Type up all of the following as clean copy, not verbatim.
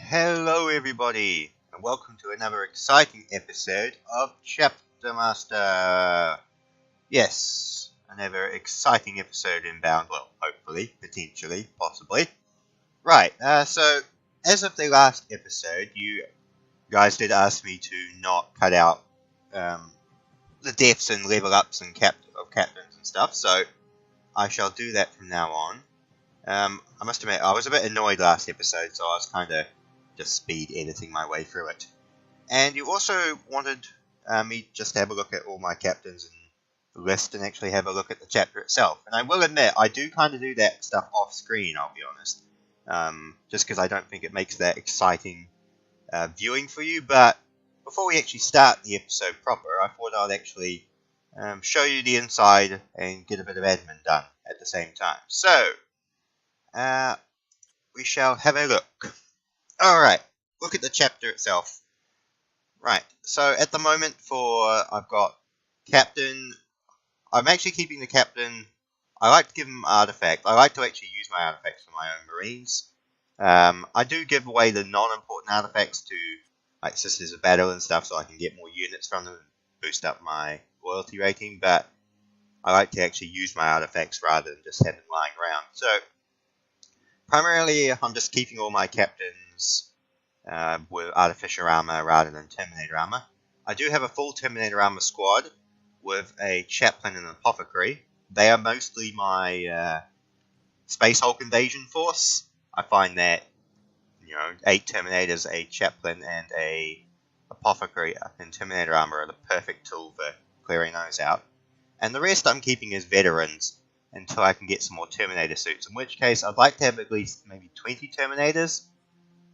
Hello everybody, and welcome to another exciting episode of Chapter Master. Yes, another exciting episode inbound, well, hopefully, potentially, possibly. Right, so, as of the last episode, you guys did ask me to not cut out the deaths and level ups and of captains and stuff, so I shall do that from now on. I must admit, I was a bit annoyed last episode, so I was kind of just speed editing my way through it. And you also wanted me just to have a look at all my captains and the list and actually have a look at the chapter itself. And I will admit, I do kind of do that stuff off screen, I'll be honest. Just because I don't think it makes that exciting viewing for you. But before we actually start the episode proper, I thought I'd actually show you the inside and get a bit of admin done at the same time. So, we shall have a look. Alright, look at the chapter itself. Right, so at the moment I've got Captain. I'm actually keeping the Captain. I like to give him artifact. I like to actually use my artifacts for my own Marines. I do give away the non-important artifacts to like Sisters of Battle and stuff so I can get more units from them and boost up my loyalty rating, but I like to actually use my artifacts rather than just have them lying around. So primarily, I'm just keeping all my captains with artificial armor rather than Terminator armor. I do have a full Terminator armor squad with a chaplain and an apothecary. They are mostly my Space Hulk invasion force. I find that 8 Terminators, a chaplain, and a apothecary in Terminator armor are the perfect tool for clearing those out. And the rest I'm keeping as veterans until I can get some more Terminator suits, in which case I'd like to have at least maybe 20 Terminators.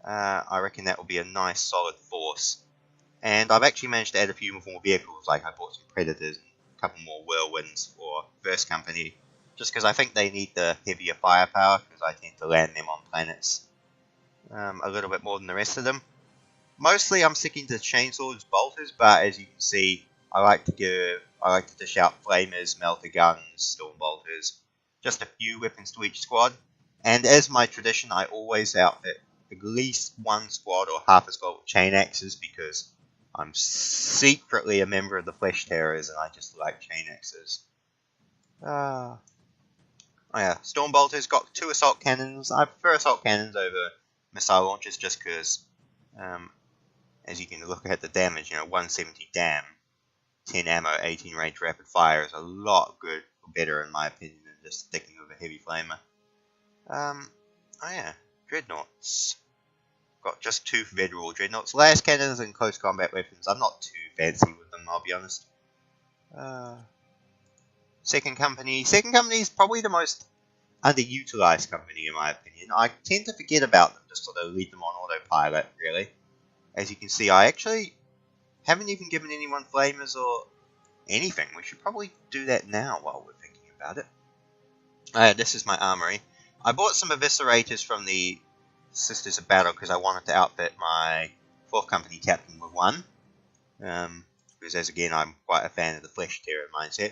I reckon that will be a nice solid force. And I've actually managed to add a few more vehicles, like I bought some Predators and a couple more Whirlwinds for First Company, just because I think they need the heavier firepower, because I tend to land them on planets a little bit more than the rest of them. Mostly I'm sticking to chainsaws, bolters, but as you can see, I like to dish out flamers, melter guns, storm bolters, just a few weapons to each squad. And as my tradition, I always outfit at least one squad or half a squad with chain axes because I'm secretly a member of the Flesh Terrors and I just like chain axes. Oh yeah, storm bolters got 2 assault cannons. I prefer assault cannons over missile launchers just because, as you can look at the damage, 170 dam. 10 ammo, 18 range rapid fire is a lot better in my opinion than just sticking with a heavy flamer. Oh yeah, dreadnoughts. Got just 2 federal dreadnoughts. Las cannons and close combat weapons. I'm not too fancy with them, I'll be honest. Second Company. Second Company is probably the most underutilized company in my opinion. I tend to forget about them, just sort of leave them on autopilot, really. As you can see, I actually haven't even given anyone flamers or anything. We should probably do that now while we're thinking about it. This is my armory. I bought some eviscerators from the Sisters of Battle because I wanted to outfit my 4th Company captain with one. Because as again, I'm quite a fan of the Flesh Terror mindset.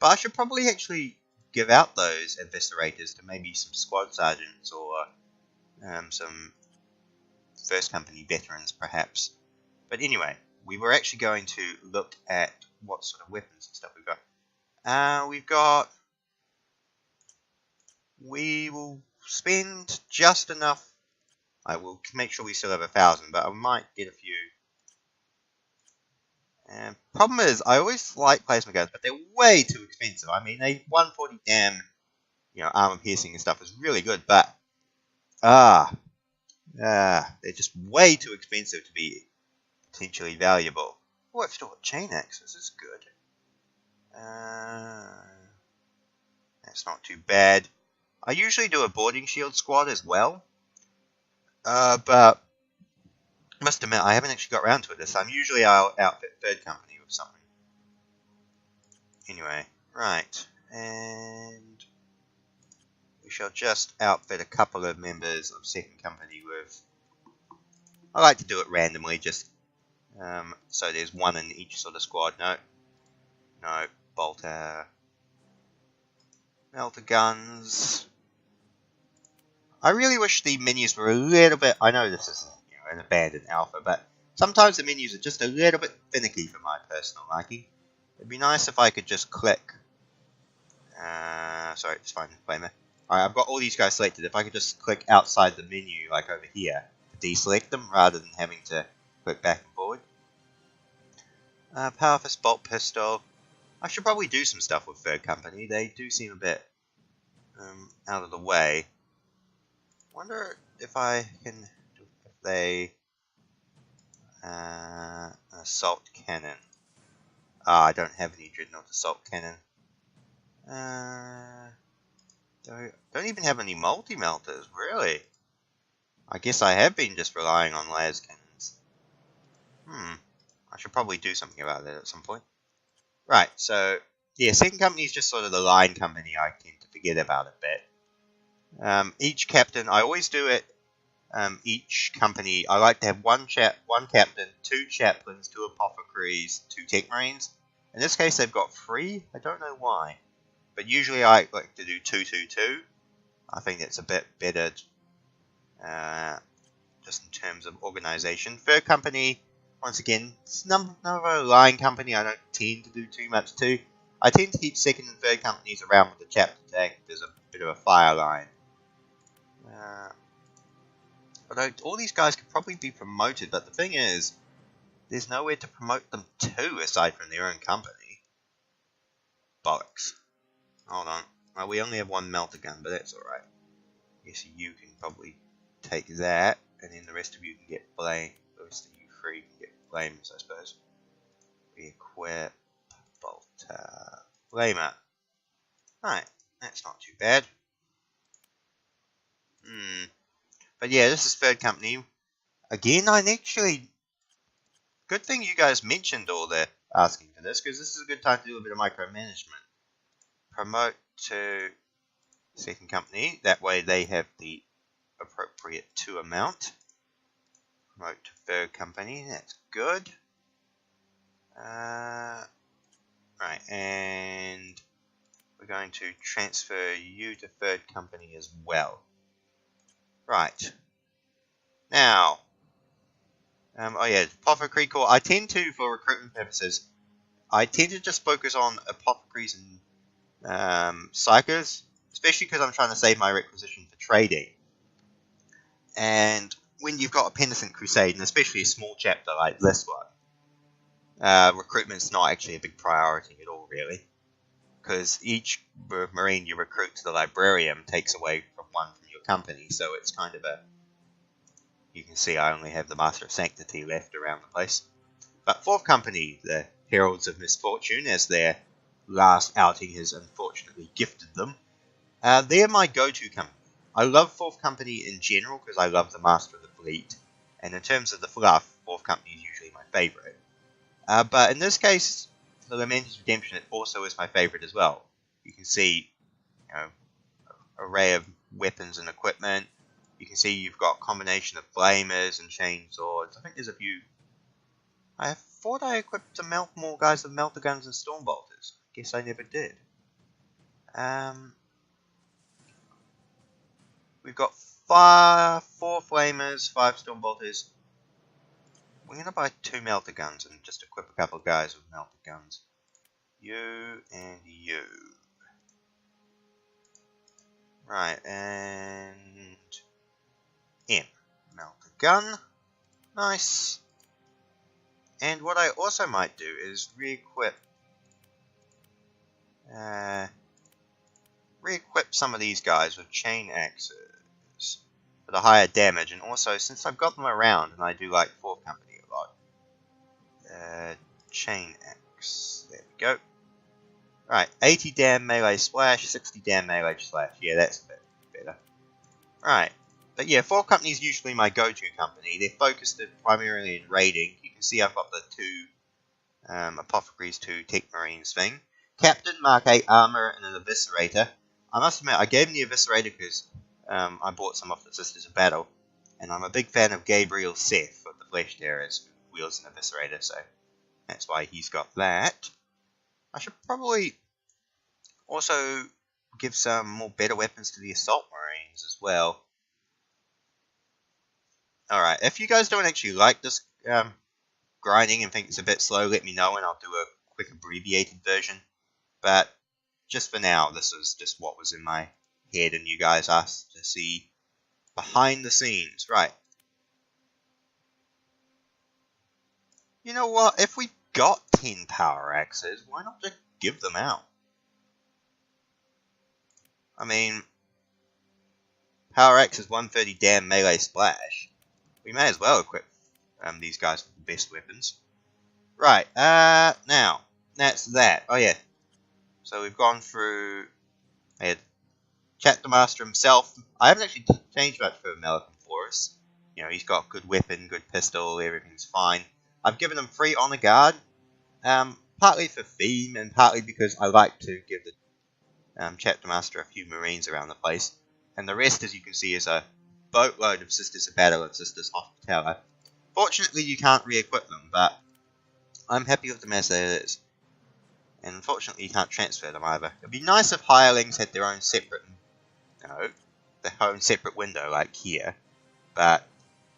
But I should probably actually give out those eviscerators to maybe some squad sergeants or some First Company veterans perhaps. But anyway, we were actually going to look at what sort of weapons and stuff we've got. We will spend just enough. I will make sure we still have 1,000, but I might get a few. Problem is, I always like plasma guns, but they're way too expensive. I mean, they 140 dam, armor piercing and stuff is really good, but they're just way too expensive to be potentially valuable. Oh, I've still got chain axes. This is good. That's not too bad. I usually do a boarding shield squad as well. But I must admit, I haven't actually got around to it this time. Usually I'll outfit Third Company with something. Anyway, right. And we shall just outfit a couple of members of Second Company with... I like to do it randomly, just so there's one in each sort of squad. No, bolter, melter guns. I really wish the menus were a little bit. I know this isn't an abandoned alpha, but sometimes the menus are just a little bit finicky for my personal liking. It'd be nice if I could just click. Sorry, just find the flamer. Alright, I've got all these guys selected. If I could just click outside the menu, like over here, to deselect them rather than having to click back and forward. Power fist, bolt pistol. I should probably do some stuff with Third Company. They do seem a bit out of the way. Wonder if I can, if they assault cannon. I don't have any dreadnought assault cannon. Don't even have any multi-melters, really. I guess I have been just relying on las cannons. I should probably do something about that at some point. Right, so yeah, Second Company is just sort of the line company I tend to forget about a bit. Each captain, I always do it. Each company, I like to have one captain, 2 chaplains, 2 apothecaries, 2 tech marines. In this case, they've got 3. I don't know why, but usually I like to do 2-2-2. I think that's a bit better, just in terms of organization. Third Company, once again, it's another line company I don't tend to do too much to. I tend to keep second and third companies around with the chapter tag. There's a bit of a fire line. Although all these guys could probably be promoted, but the thing is, there's nowhere to promote them to aside from their own company. Bollocks. Hold on. Well, we only have 1 melter gun, but that's alright. I guess you can probably take that, and then the rest of you can get flame. The rest of you 3 can get flames, I suppose. Re-equip. Bolter. Flamer. Right. That's not too bad. But yeah, this is Third Company. Again, good thing you guys mentioned all the asking for this, because this is a good time to do a bit of micromanagement. Promote to Second Company. That way they have the appropriate 2 amount. Promote to Third Company. That's good. Right, and we're going to transfer you to Third Company as well. Right. Now, oh yeah, Apothecary Corps. I tend to, for recruitment purposes, I tend to just focus on apothecaries and psychers, especially because I'm trying to save my requisition for trading. And when you've got a Penitent Crusade, and especially a small chapter like this one, recruitment's not actually a big priority at all, really. Because each Marine you recruit to the Librarium takes away from 1 from your company, so it's kind of a... You can see I only have the Master of Sanctity left around the place. But 4th Company, the Heralds of Misfortune, as their last outing has unfortunately gifted them, they're my go-to company. I love 4th Company in general because I love the Master of the Fleet, and in terms of the fluff, 4th Company is usually my favourite. But in this case, the Lamenters Redemption it also is my favourite as well. You can see, array of weapons and equipment. You can see you've got a combination of flamers and chainswords. I think there's a few. I thought I equipped more guys with melter guns and stormbolters. Guess I never did. We've got 4 flamers, 5 stormbolters. We're going to buy 2 melter guns and just equip a couple of guys with melter guns. You and you. Right, and M. Melter gun. Nice. And what I also might do is re-equip some of these guys with chain axes for the higher damage, and also since I've got them around and I do like 4th Company a lot, chain axe. There we go. Right, 80 dam melee splash, 60 dam melee slash. Yeah, that's a bit better. Right, but yeah, 4th Company is usually my go-to company. They're focused primarily in raiding. You can see I've got the 2 apothecaries, 2 tech marines thing. Captain, Mark 8 armor, and an eviscerator. I must admit, I gave him the eviscerator because I bought some off the Sisters of Battle, and I'm a big fan of Gabriel Seth of the Flesh Terrors, who wields an eviscerator, so that's why he's got that. I should probably also give some more better weapons to the Assault Marines as well. Alright, if you guys don't actually like this grinding and think it's a bit slow, let me know and I'll do a quick abbreviated version. But just for now, this is just what was in my head, and you guys asked to see behind the scenes. Right. You know what? If we got 10 power axes, why not just give them out? I mean, power axe is 130 damn melee splash. We may as well equip these guys with the best weapons. Right, now, that's that. Oh yeah, so we've gone through, I had Chapter Master himself. I haven't actually changed much for Malcolm Forrest. You know, he's got good weapon, good pistol, everything's fine. I've given him 3 honor guard, partly for theme and partly because I like to give the Chapter Master a few marines around the place. And the rest, as you can see, is a boatload of Sisters of Battle and Sisters Hospitaller. Fortunately, you can't re-equip them, but I'm happy with them as it is. And unfortunately, you can't transfer them either. It'd be nice if hirelings had their own separate, window like here, but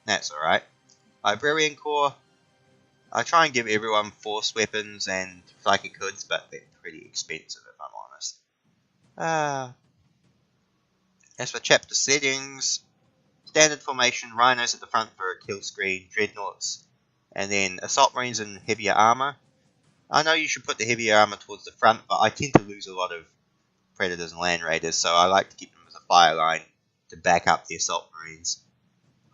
that's alright. Librarian Corps, I try and give everyone force weapons and psychic hoods, but they're pretty expensive if I'm honest. As for chapter settings, standard formation, rhinos at the front for a kill screen, dreadnoughts, and then assault marines and heavier armor. I know you should put the heavier armor towards the front, but I tend to lose a lot of predators and land raiders, so I like to keep them as a fire line to back up the assault marines.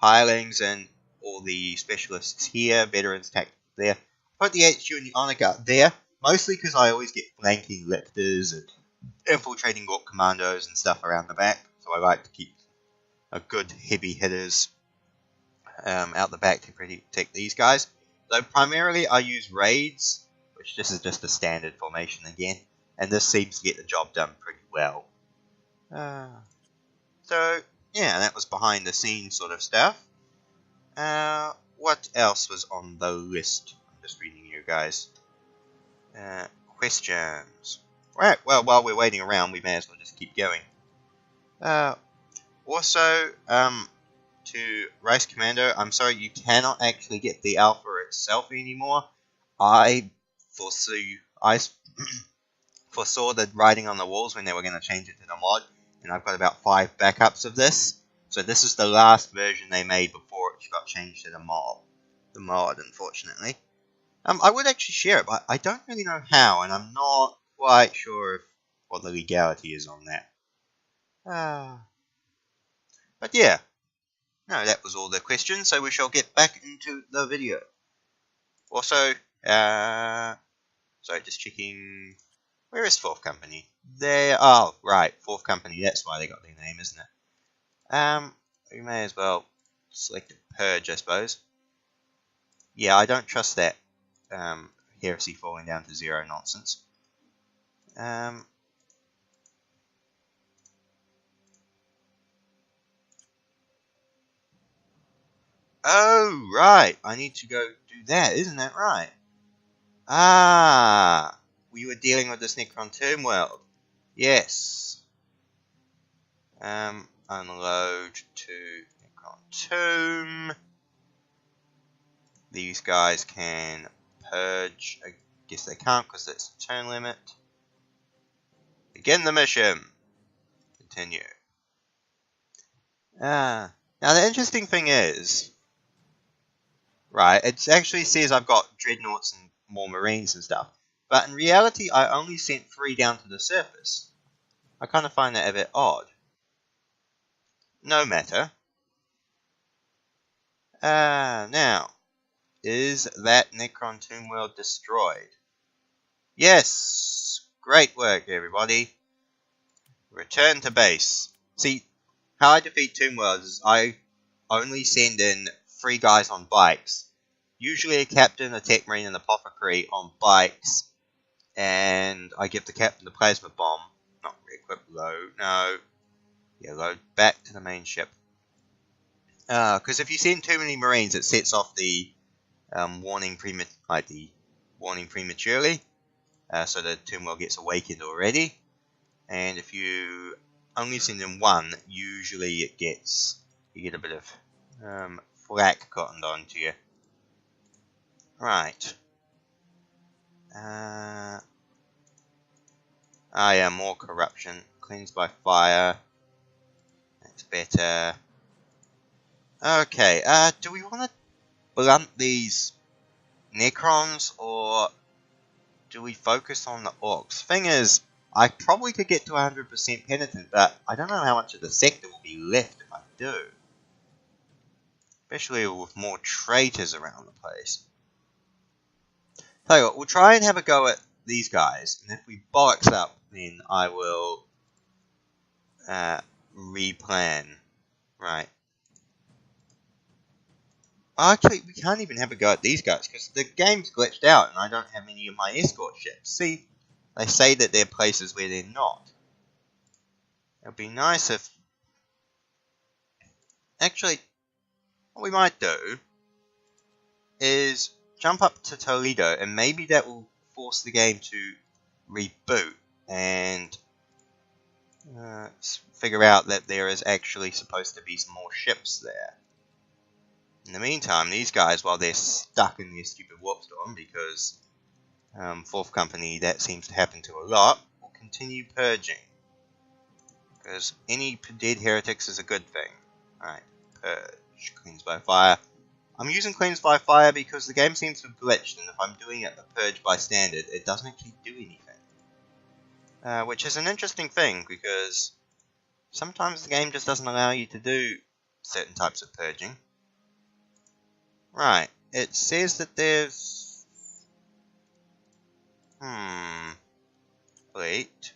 Hirelings and all the specialists here, veterans tactics there. Put the HQ and the honor guard there, mostly because I always get flanking lictors and infiltrating orc commandos and stuff around the back, so I like to keep a good heavy hitters out the back to protect these guys. Though primarily I use raids, which this is just a standard formation again, and this seems to get the job done pretty well. So yeah, that was behind the scenes sort of stuff. What else was on the list? I'm just reading you guys. Questions. Right, well, while we're waiting around, we may as well just keep going. Also, to Rice Commando, I'm sorry, you cannot actually get the alpha itself anymore. I foresaw the writing on the walls when they were going to change it to the mod, and I've got about 5 backups of this. So this is the last version they made before it got changed to the mod, unfortunately. I would actually share it, but I don't really know how, and I'm not quite sure what the legality is on that. But yeah, no, that was all the questions, so we shall get back into the video. Also, sorry, just checking, where is 4th Company? There, oh, right, 4th Company, that's why they got their name, isn't it? We may as well select a purge, I suppose. Yeah, I don't trust that heresy falling down to 0 nonsense. Oh, right, I need to go do that, isn't that right? Ah, we were dealing with this Necron Tomb world. Yes. Unload to Necron Tomb. These guys can purge. I guess they can't because that's the turn limit. Begin the mission. Continue. Now the interesting thing is, right, it actually says I've got dreadnoughts and more marines and stuff, but in reality I only sent 3 down to the surface. I kind of find that a bit odd. No matter. Now, is that Necron Tomb world destroyed? Yes! Great work, everybody. Return to base. See, how I defeat Tomb worlds is I only send in 3 guys on bikes. Usually a captain, a tech marine, and an apothecary on bikes. And I give the captain the plasma bomb. Not re-equip, load. No. Yeah, load back to the main ship. Because if you send too many marines, it sets off the warning prematurely. So the Tomb World gets awakened already. And if you only send in 1, usually you get a bit of flak cottoned onto you. Right. Yeah, more corruption. Cleansed by fire. That's better. Okay, do we want to blunt these Necrons, or do we focus on the Orcs? Thing is, I probably could get to 100% penitent, but I don't know how much of the sector will be left if I do. Especially with more traitors around the place. Tell you what, we'll try and have a go at these guys, and if we bollocks up, then I will replan. Right. Actually, we can't even have a go at these guys, because the game's glitched out, and I don't have any of my escort ships. See, they say that they're places where they're not. It would be nice if... Actually, what we might do is jump up to Toledo, and maybe that will force the game to reboot, and figure out that there is actually supposed to be some more ships there. In the meantime, these guys, while they're stuck in their stupid warp storm, because Fourth Company, that seems to happen to a lot, will continue purging. Because any dead heretics is a good thing. Alright, purge, cleanse by fire. I'm using cleanse by fire because the game seems to have glitched, and if I'm doing a purge by standard, it doesn't actually do anything. Which is an interesting thing, because sometimes the game just doesn't allow you to do certain types of purging. Right, it says that there's... Wait.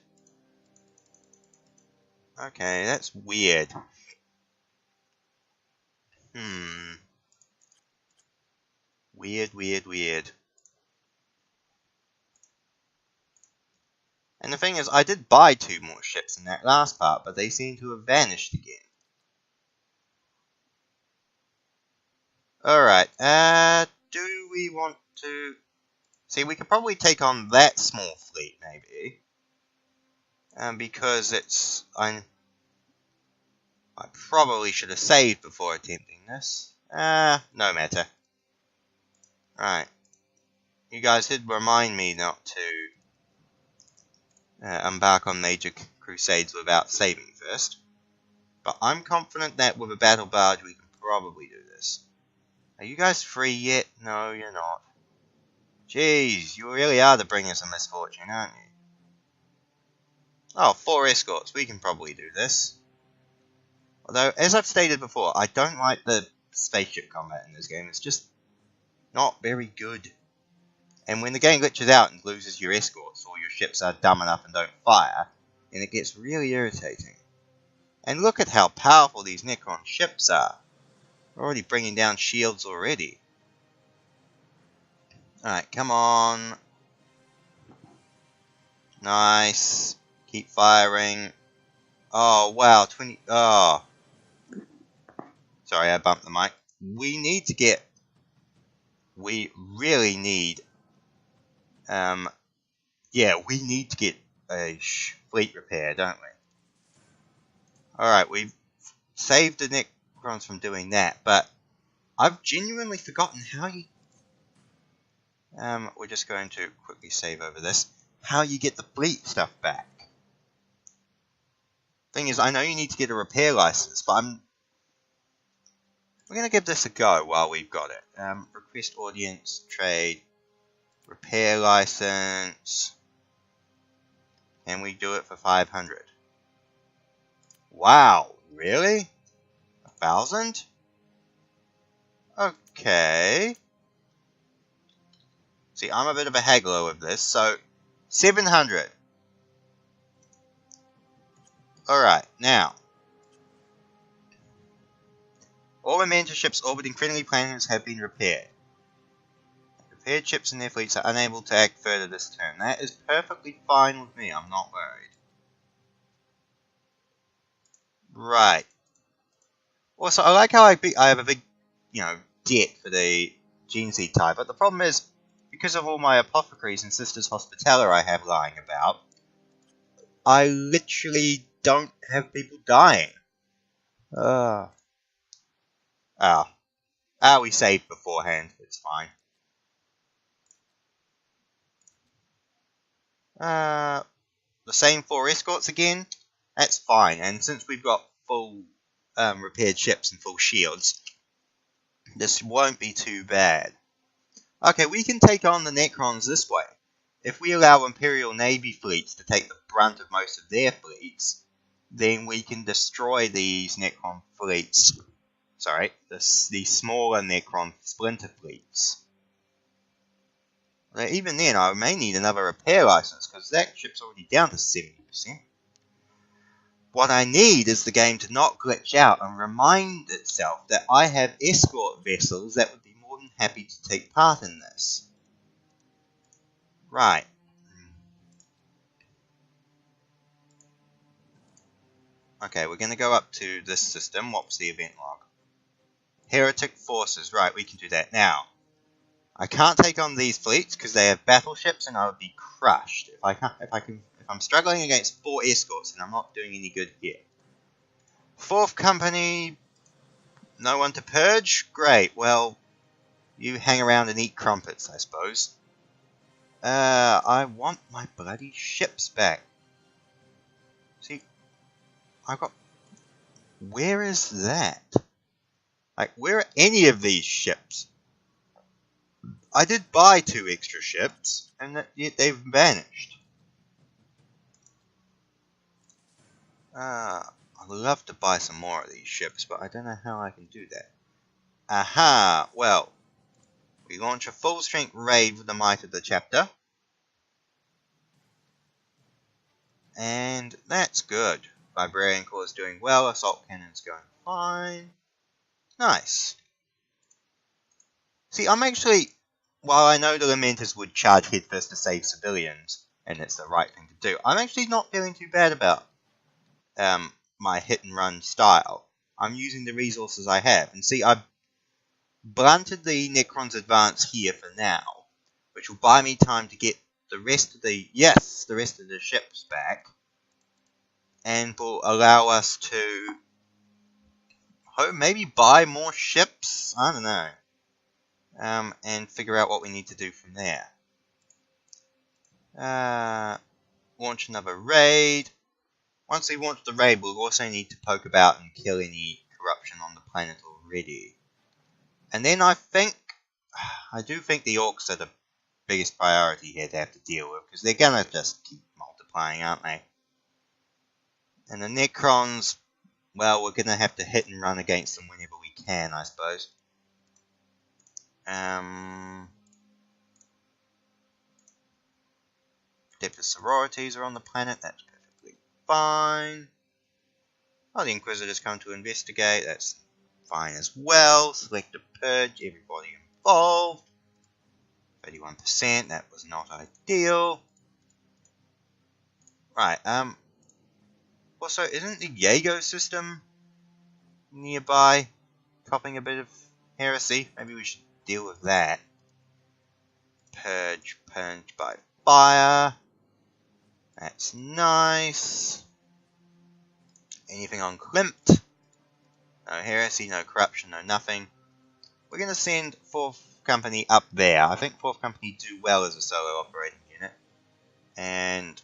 Okay, that's weird. Weird. And the thing is, I did buy 2 more ships in that last part, but they seem to have vanished again. Alright, do we want to... See, we could probably take on that small fleet, maybe. Because it's... I probably should have saved before attempting this. No matter. Right. You guys did remind me not to embark on major crusades without saving first. But I'm confident that with a battle barge we can probably do this. Are you guys free yet? No, you're not. Jeez, you really are the bringers of misfortune, aren't you? Oh, 4 escorts. We can probably do this. Although, as I've stated before, I don't like the spaceship combat in this game. It's just not very good. And when the game glitches out and loses your escorts, or your ships are dumb enough and don't fire, then it gets really irritating. And look at how powerful these Necron ships are. We're already bringing down shields already. Alright, come on. Nice. Keep firing. Oh, wow. 20... Oh. Sorry, I bumped the mic. We need to get... We really need... Yeah, we need to get a fleet repair, don't we? Alright, we've saved the Necrons from doing that, but I've genuinely forgotten how you... we're just going to quickly save over this. How you get the fleet stuff back. Thing is, I know you need to get a repair license, but we're going to give this a go while we've got it. Request audience, trade, repair license. Can we do it for 500? Wow, really? 1,000? Okay. See, I'm a bit of a haggler with this, so 700. Alright, now. All Lamenters ships orbiting friendly planets have been repaired. Repaired ships and their fleets are unable to act further this turn. That is perfectly fine with me, I'm not worried. Right. Also, I like how I have a big, debt for the Gene Seed type, but the problem is, because of all my apothecaries and Sisters Hospitaller I have lying about, I literally don't have people dying. Ah, we saved beforehand. It's fine. The same 4 escorts again. That's fine. And since we've got full repaired ships and full shields, this won't be too bad. Okay, we can take on the Necrons this way. If we allow Imperial Navy fleets to take the brunt of most of their fleets, then we can destroy these Necron fleets. Sorry, the smaller Necron splinter fleets. Now, even then, I may need another repair license, because that ship's already down to 70%. What I need is the game to not glitch out and remind itself that I have escort vessels that would be more than happy to take part in this. Right. Okay, we're going to go up to this system. What's the event log? Heretic forces. Right, we can do that. Now, I can't take on these fleets because they have battleships and I would be crushed. If I'm struggling against 4 escorts, then I'm not doing any good here. 4th company, no one to purge? Great, well, you hang around and eat crumpets, I suppose. I want my bloody ships back. See, I got... Where is that? Like, where are any of these ships? I did buy 2 extra ships, and yet they've vanished. I'd love to buy some more of these ships, but I don't know how I can do that. Aha! Well, we launch a full-strength raid with the might of the chapter. And that's good. Librarian Corps is doing well, assault cannon's going fine. Nice. See, I'm actually, while I know the Lamenters would charge headfirst to save civilians, and it's the right thing to do, I'm actually not feeling too bad about my hit and run style. I'm using the resources I have. And see, I've blunted the Necron's advance here for now, which will buy me time to get the rest of the ships back, and will allow us to maybe buy more ships. I don't know, and figure out what we need to do from there. Launch another raid. Once we launch the raid, we'll also need to poke about and kill any corruption on the planet already. And then I do think the orcs are the biggest priority here to have to deal with, because they're gonna just keep multiplying, aren't they? And the Necrons, well, we're gonna have to hit and run against them whenever we can, I suppose. Depth of sororities are on the planet, that's perfectly fine. Oh, the Inquisitors come to investigate, that's fine as well. Select a purge, everybody involved. 31%, that was not ideal. Right, also, isn't the Jaego system nearby copping a bit of heresy? Maybe we should deal with that. Purge by fire. That's nice. Anything on Klimt? No heresy, no corruption, no nothing. We're going to send 4th Company up there. I think 4th Company do well as a solo operating unit. And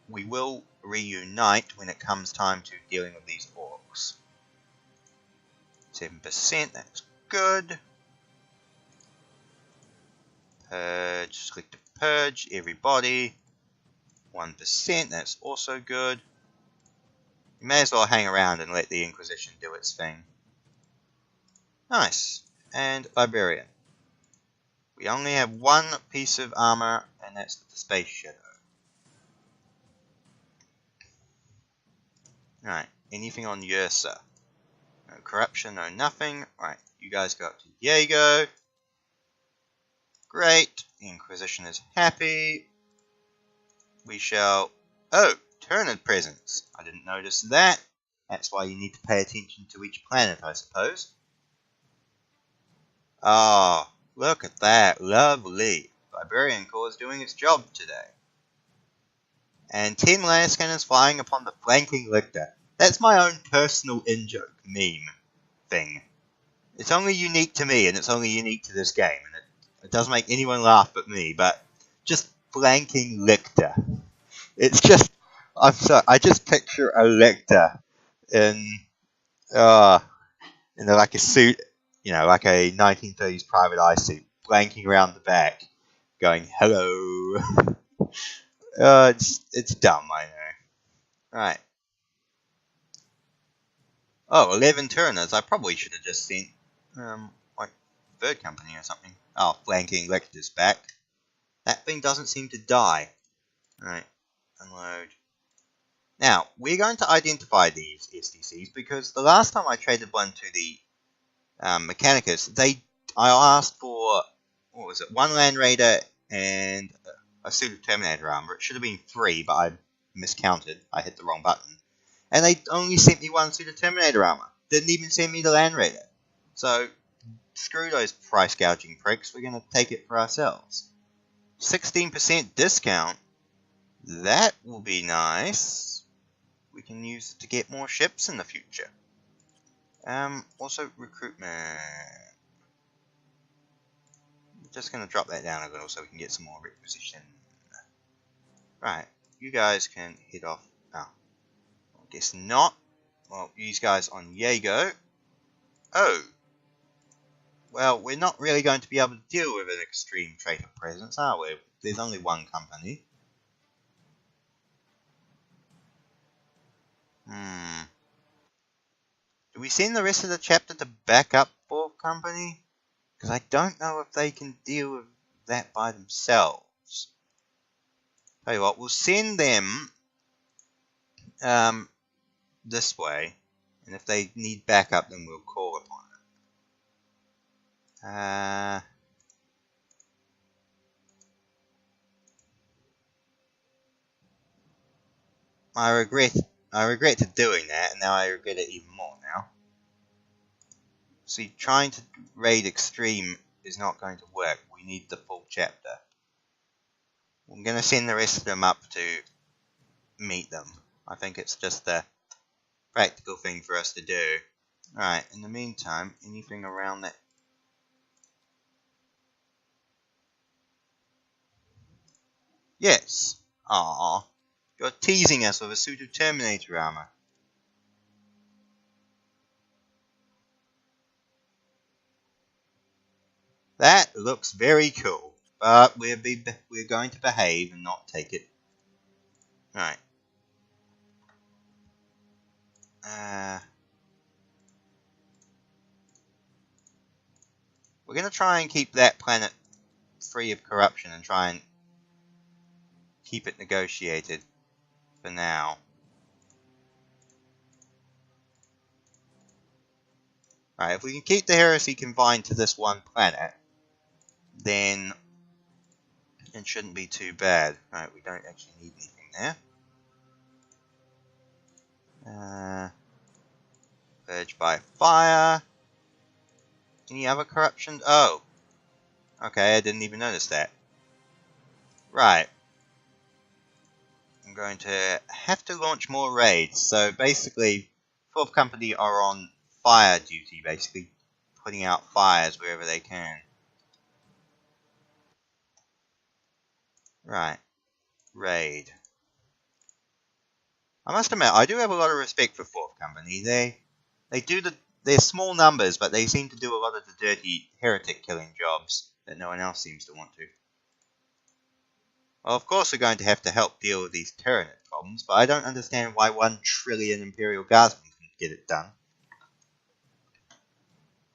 we will reunite when it comes time to dealing with these orcs. 7%, that's good. Purge, click to purge, everybody. 1%, that's also good. You may as well hang around and let the Inquisition do its thing. Nice. And Librarian. We only have 1 piece of armor, and that's the Space Shadow. Right, anything on Ursa? No corruption, no nothing. Right, you guys go up to Jaego. Great, the Inquisition is happy. We shall... Oh, Turnid presence. I didn't notice that. That's why you need to pay attention to each planet, I suppose. Oh, look at that. Lovely. Librarian Corps is doing its job today. And 10 layer scanners flying upon the flanking lictor. That's my own personal in-joke meme thing. It's only unique to me, and it's only unique to this game, and it doesn't make anyone laugh but me, but just blanking Lictor. It's just, I'm sorry, I just picture a Lictor in, uh, like a suit, like a 1930s private eye suit, blanking around the back, going, hello. It's dumb, I know. Right. Oh, 11 turners. I probably should have just sent, like, Bird Company or something. Oh, flanking Lecter's back. That thing doesn't seem to die. Right. Unload. Now, we're going to identify these SDCs because the last time I traded one to the Mechanicus, I asked for, what was it, 1 Land Raider and a suit of Terminator armor. It should have been 3, but I miscounted. I hit the wrong button. And they only sent me 1 suit of Terminator armor. Didn't even send me the Land Raider. So, screw those price gouging pricks. We're going to take it for ourselves. 16% discount. That will be nice. We can use it to get more ships in the future. Also recruitment. I'm just going to drop that down a little so we can get some more requisition. Right, you guys can head off. Oh, I guess not. Well, these guys on Jago. Oh. Well, we're not really going to be able to deal with an extreme traitor presence, are we? There's only one company. Do we send the rest of the chapter to back up Fourth Company? Because I don't know if they can deal with that by themselves. Tell you what, we'll send them this way, and if they need backup, then we'll call upon it. I regret doing that, and now I regret it even more now. See, trying to raid Extreme is not going to work. We need the full chapter. I'm going to send the rest of them up to meet them. I think it's just the practical thing for us to do. Alright, in the meantime, anything around that? Yes. Aww. You're teasing us with a suit of Terminator armor. That looks very cool, but we're going to behave and not take it. Right. We're going to try and keep that planet free of corruption and try and keep it negotiated for now. Right, if we can keep the heresy confined to this one planet, then it shouldn't be too bad. Right, we don't actually need anything there. Purge by fire. Any other corruption? Oh. Okay, I didn't even notice that. Right. I'm going to have to launch more raids. So basically, Fourth Company are on fire duty, basically putting out fires wherever they can. Right. Raid. I must admit, I do have a lot of respect for Fourth Company. They're small numbers, but they seem to do a lot of the dirty heretic killing jobs that no one else seems to want to. Well, of course we're going to have to help deal with these Tyranid problems, but I don't understand why 1 trillion Imperial Guardsmen can get it done.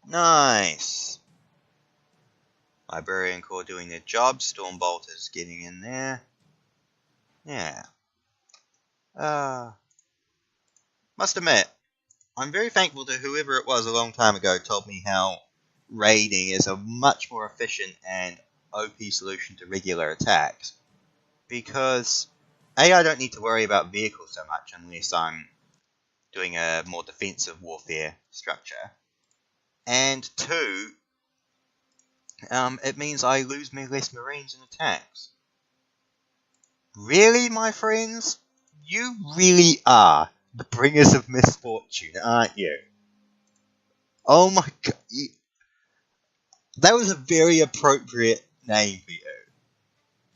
Nice! Librarian Corps doing their job, Stormbolters getting in there. Yeah. Must admit, I'm very thankful to whoever it was a long time ago told me how raiding is a much more efficient and OP solution to regular attacks. Because, A, I don't need to worry about vehicles so much unless I'm doing a more defensive warfare structure. And 2, it means I lose less marines in attacks. Really, my friends? You really are the bringers of misfortune, aren't you? Oh my god, that was a very appropriate name for you.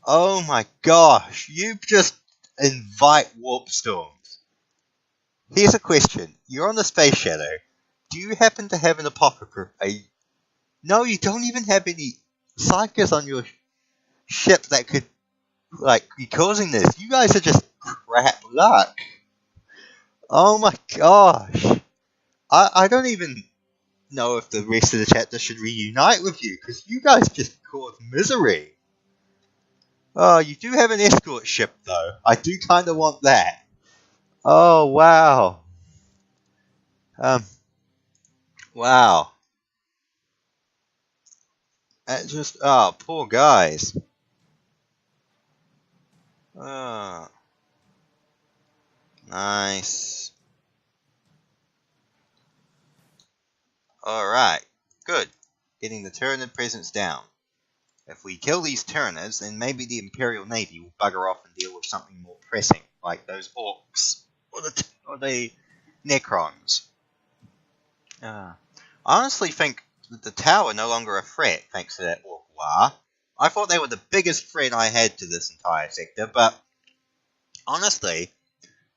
Oh my gosh, you just invite warp storms. Here's a question. You're on the Space Shadow. Do you happen to have an apothecary? No, you don't even have any psychers on your ship that could, like, be causing this. You guys are just crap luck. Oh my gosh. I don't even know if the rest of the chapter should reunite with you, because you guys just cause misery. Oh, you do have an escort ship, though. I do kind of want that. Oh, wow. Um, wow. Oh, poor guys. Oh, nice. Alright, good. Getting the Tyranid presence down. If we kill these Tyranids, then maybe the Imperial Navy will bugger off and deal with something more pressing, like those orcs, or the Necrons. I honestly think that the Tower no longer a threat, thanks to that orc war. I thought they were the biggest threat I had to this entire sector, but honestly,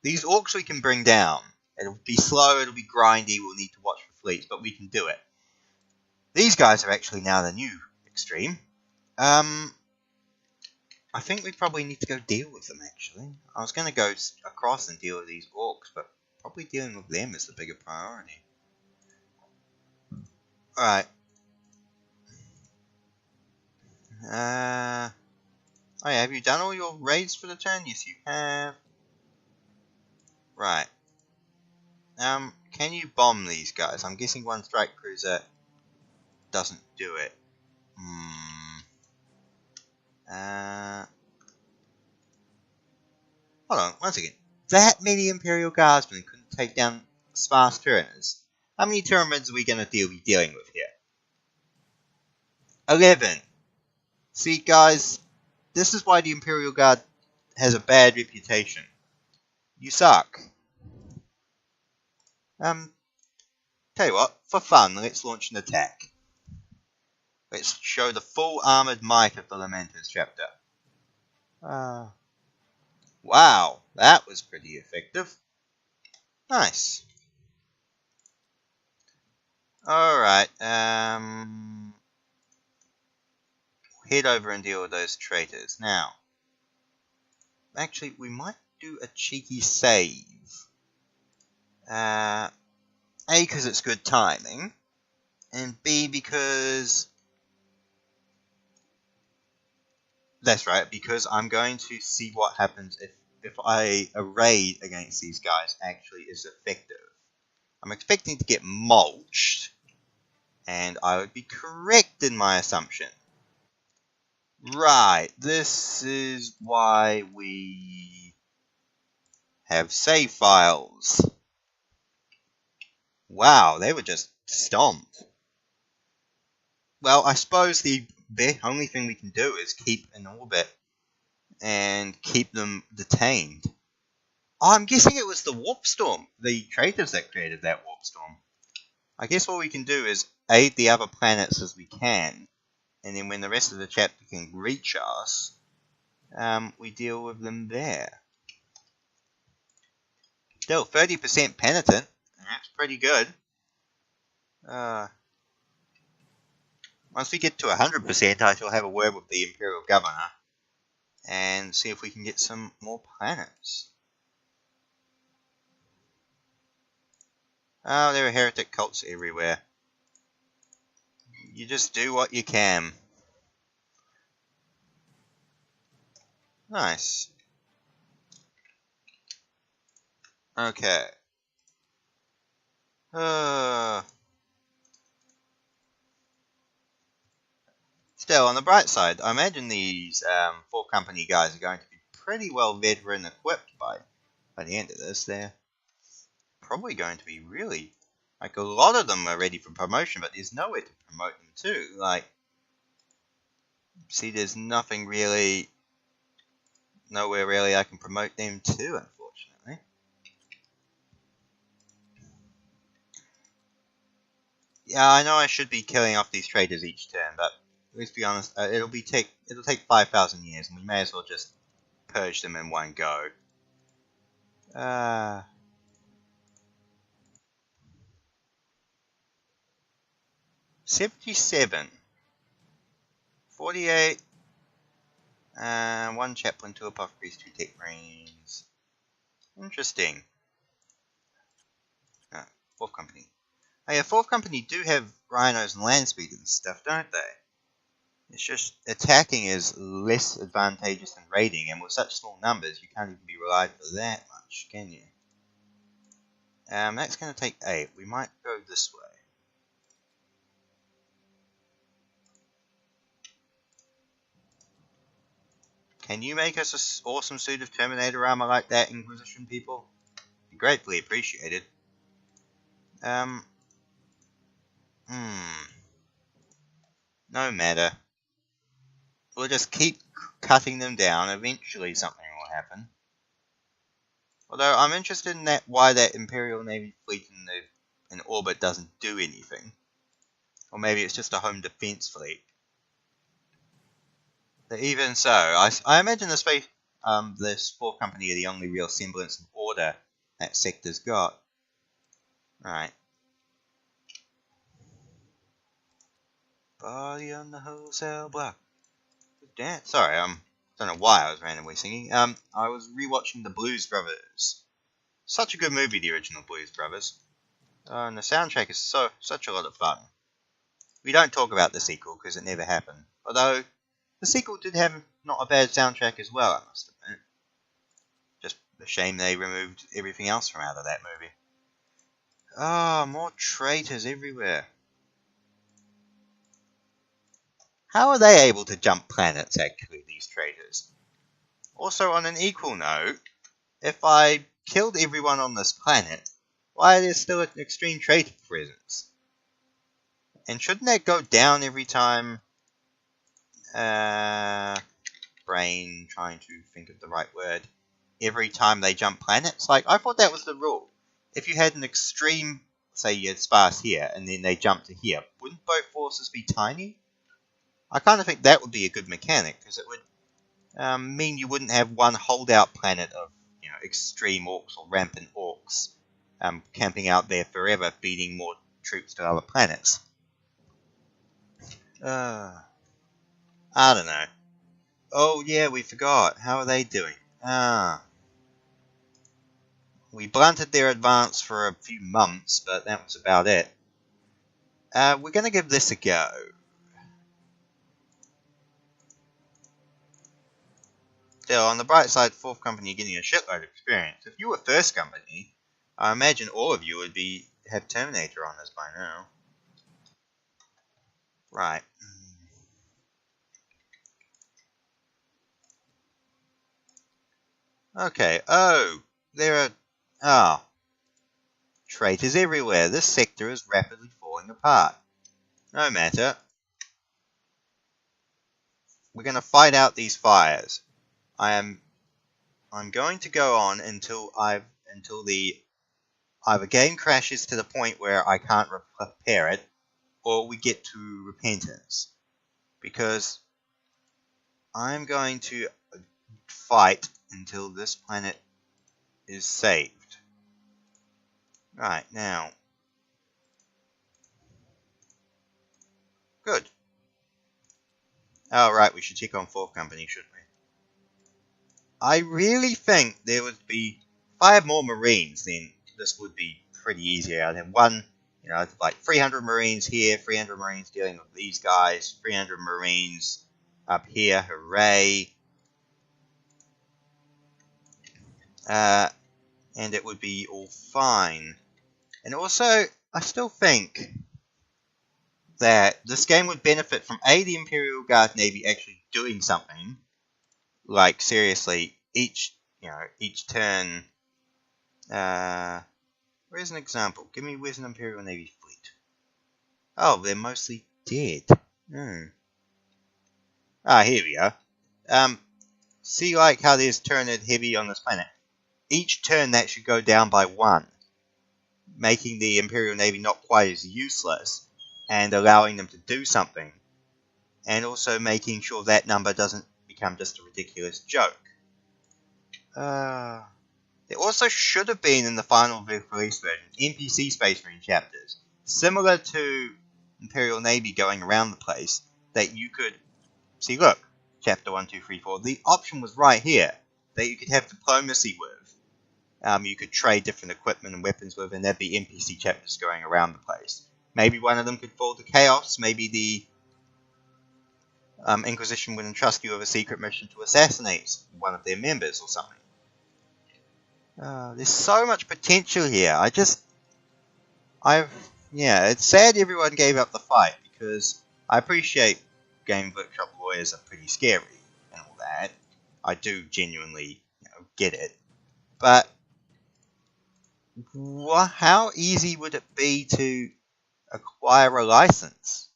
these orcs we can bring down. It'll be slow, it'll be grindy, we'll need to watch for fleets, but we can do it. These guys are actually now the new extreme. I think we probably need to go deal with them, actually. I was going to go across and deal with these orcs, but probably dealing with them is the bigger priority. Alright. Oh yeah, have you done all your raids for the turn? Yes, you have. Right. Can you bomb these guys? I'm guessing one strike cruiser doesn't do it. Hold on, once again. That many Imperial Guardsmen couldn't take down sparse Tyranids. How many Tyranids are we going to be dealing with here? 11. See, guys, this is why the Imperial Guard has a bad reputation. You suck. Tell you what, for fun, let's launch an attack. Let's show the full armoured might of the Lamenters chapter. Wow, that was pretty effective. Nice. Alright, head over and deal with those traitors. Now, actually, we might do a cheeky save. A, because it's good timing, and B, because... That's right, because I'm going to see what happens if a raid against these guys actually is effective. I'm expecting to get mulched, and I would be correct in my assumption. Right, this is why we have save files. Wow, they were just stomped. Well, I suppose the only thing we can do is keep in orbit and keep them detained. Oh, I'm guessing it was the warp storm, the traitors that created that warp storm. I guess what we can do is aid the other planets as we can, and then when the rest of the chapter can reach us, we deal with them there. Still, 30% penitent. That's pretty good. Once we get to 100%, I shall have a word with the Imperial Governor and see if we can get some more planets. Oh, there are heretic cults everywhere. You just do what you can. Nice. Okay. Still, on the bright side, I imagine these 4 company guys are going to be pretty well veteran equipped by the end of this. They're probably going to be really... Like, a lot of them are ready for promotion, but there's nowhere to promote them to. Like, see, there's nothing really... Nowhere really I can promote them to, unfortunately. Yeah, I know I should be killing off these traitors each turn, but let's be honest, it'll take 5,000 years, and we may as well just purge them in one go. 77, 48, one chaplain, 2 apothecaries, 2 tech marines. Interesting. Fourth company. Oh yeah, fourth company do have rhinos and land speed and stuff, don't they? It's just attacking is less advantageous than raiding, and with such small numbers, you can't even be relied for that much, can you? That's going to take 8. We might go this way. Can you make us an awesome suit of Terminator armor like that, Inquisition people? Gratefully appreciated. No matter. We'll just keep cutting them down. Eventually something will happen. Although I'm interested in why that Imperial Navy fleet in orbit doesn't do anything. Or maybe it's just a home defense fleet. But even so, I imagine this fourth company are the only real semblance of order that sector's got. Right. Body on the wholesale block. Damn. Sorry, don't know why I was randomly singing. I was rewatching The Blues Brothers. Such a good movie, the original Blues Brothers. And the soundtrack is such a lot of fun. We don't talk about the sequel because it never happened. Although, the sequel did have not a bad soundtrack as well, I must admit. Just a shame they removed everything else from out of that movie. Ah, more traitors everywhere. How are they able to jump planets, actually, these traitors? Also, on an equal note, if I killed everyone on this planet, why is there still an extreme traitor presence? And shouldn't that go down every time? Brain trying to think of the right word. Every time they jump planets? Like, I thought that was the rule. If you had an extreme, say you had sparse here, and then they jump to here, wouldn't both forces be tiny? I kind of think that would be a good mechanic, because it would mean you wouldn't have one holdout planet of extreme orcs or rampant orcs camping out there forever, feeding more troops to other planets. I don't know. Oh yeah, we forgot. How are they doing? We blunted their advance for a few months, but that was about it. We're going to give this a go. Still, on the bright side, fourth company, you're getting a shitload of experience. If you were first company, I imagine all of you would have Terminator on us by now. Right. Okay. Oh, there are traitors everywhere. This sector is rapidly falling apart. No matter. We're going to fight out these fires. I'm going to go on until either game crashes to the point where I can't repair it, or we get to repentance. Because I'm going to fight until this planet is saved. Right, now. Good. Oh, right, we should check on fourth company, shouldn't we? I really think there would be 5 more Marines, then this would be pretty easy. I'd have one, like 300 Marines here, 300 Marines dealing with these guys, 300 Marines up here, hooray. And it would be all fine. And also, I still think that this game would benefit from the Imperial Guard Navy actually doing something. Like, seriously, each turn. Where's an example? Where's an Imperial Navy fleet? Oh, they're mostly dead. Here we are. See, like how there's Tyranid heavy on this planet. Each turn that should go down by 1, making the Imperial Navy not quite as useless. and allowing them to do something, and also making sure that number doesn't become just a ridiculous joke. There also should have been in the final release version NPC Space Marine chapters, similar to Imperial Navy going around the place, that you could see, look, chapter 1, 2, 3, 4, the option was right here, that you could have diplomacy with. You could trade different equipment and weapons with, and there'd be NPC chapters going around the place. Maybe one of them could fall to chaos, maybe the Inquisition would entrust you with a secret mission to assassinate one of their members or something. There's so much potential here. It's sad everyone gave up the fight, because I appreciate Game Workshop lawyers are pretty scary and all that. I do genuinely, get it. But how easy would it be to acquire a license?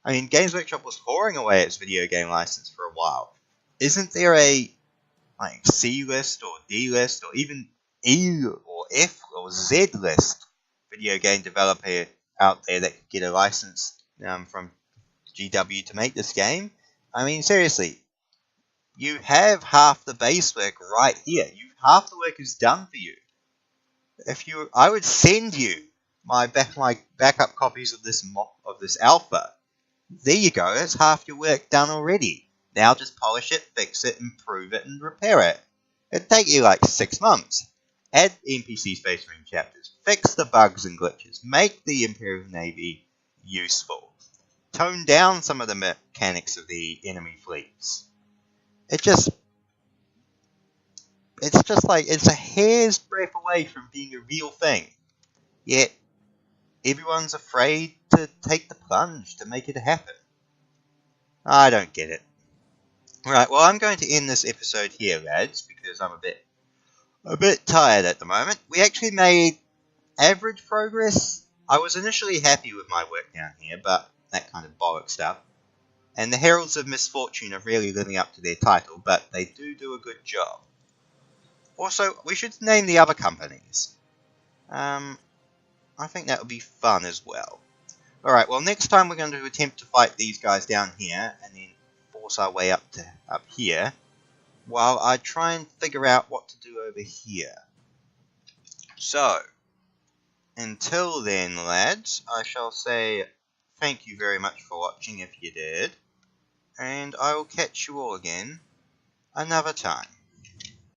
I mean, Games Workshop was whoring away its video game license for a while. Isn't there a C list or D list or even E or F or Z list video game developer out there that could get a license from GW to make this game? I mean, seriously, you have half the base work right here. Half the work is done for you. I would send you my backup copies of this alpha. There you go. That's half your work done already. Now just polish it, fix it, improve it, and repair it. It'd take you like 6 months. Add NPC Space Marine chapters, fix the bugs and glitches, make the Imperial Navy useful, tone down some of the mechanics of the enemy fleets. It's just like it's a hair's breadth away from being a real thing. Yet everyone's afraid to take the plunge to make it happen. I don't get it. Right, well, I'm going to end this episode here, lads, because I'm a bit tired at the moment. We actually made average progress. I was initially happy with my work down here, but that kind of bollocks up. And the Heralds of Misfortune are really living up to their title, but they do a good job. Also, we should name the other companies. I think that would be fun as well. Alright, well, next time we're going to attempt to fight these guys down here, and then force our way up here, while I try and figure out what to do over here. So, until then, lads, I shall say thank you very much for watching if you did, and I will catch you all again another time.